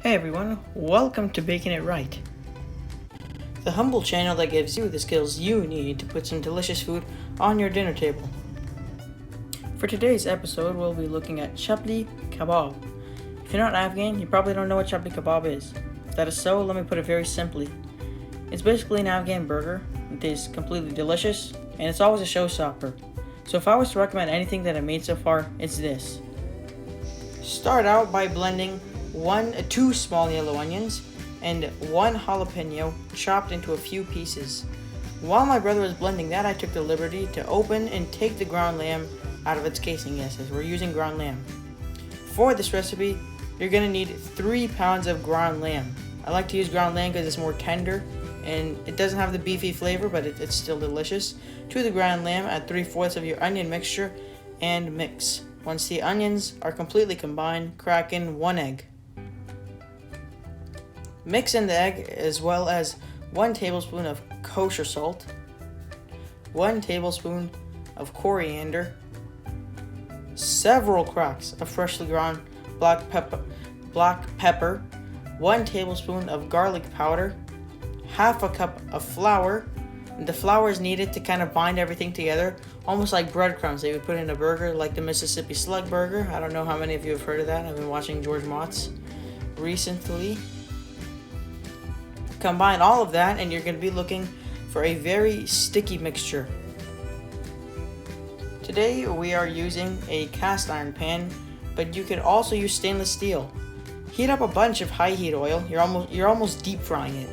Hey everyone, welcome to Baking It Right, the humble channel that gives you the skills you need to put some delicious food on your dinner table. For today's episode, we'll be looking at Chapli kabob. If you're not Afghan, you probably don't know what Chapli kabob is. If that is so, let me put it very simply. It's basically an Afghan burger. It tastes completely delicious, and it's always a showstopper. So if I was to recommend anything that I made so far, it's this. Start out by blending two small yellow onions and one jalapeno chopped into a few pieces. While my brother was blending that, I took the liberty to open and take the ground lamb out of its casing. Yes, as we're using ground lamb. For this recipe, you're going to need 3 pounds of ground lamb. I like to use ground lamb because it's more tender and it doesn't have the beefy flavor, but it's still delicious. To the ground lamb, add 3/4 of your onion mixture and mix. Once the onions are completely combined, crack in 1 egg. Mix in the egg as well as 1 tablespoon of kosher salt, 1 tablespoon of coriander, several cracks of freshly ground black pepper, 1 tablespoon of garlic powder, half a cup of flour. The flour is needed to kind of bind everything together, almost like breadcrumbs they would put in a burger, like the Mississippi Slug Burger. I don't know how many of you have heard of that. I've been watching George Mott's recently. Combine all of that and you're going to be looking for a very sticky mixture. Today we are using a cast iron pan, but you could also use stainless steel. Heat up a bunch of high heat oil. You're almost deep frying it.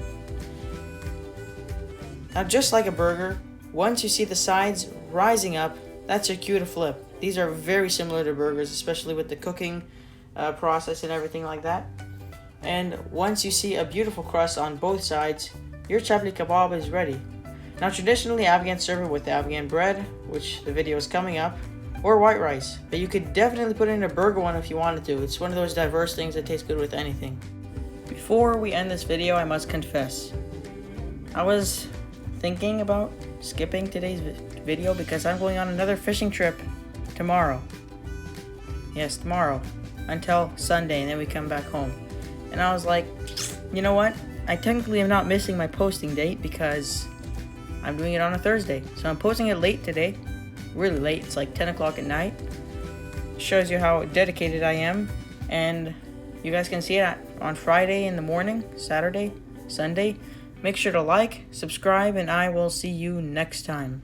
Now, just like a burger, once you see the sides rising up, that's your cue to flip. These are very similar to burgers, especially with the cooking process and everything like that. And once you see a beautiful crust on both sides, your chapli kabob is ready. Now, traditionally, Afghans serve it with Afghan bread, which the video is coming up, or white rice. But you could definitely put it in a burger one if you wanted to. It's one of those diverse things that tastes good with anything. Before we end this video, I must confess. I was thinking about skipping today's video because I'm going on another fishing trip tomorrow. Yes, tomorrow. Until Sunday, and then we come back home. And I was like, you know what? I technically am not missing my posting date because I'm doing it on a Thursday. So I'm posting it late today. Really late. It's like 10 o'clock at night. Shows you how dedicated I am. And you guys can see it on Friday in the morning, Saturday, Sunday. Make sure to like, subscribe, and I will see you next time.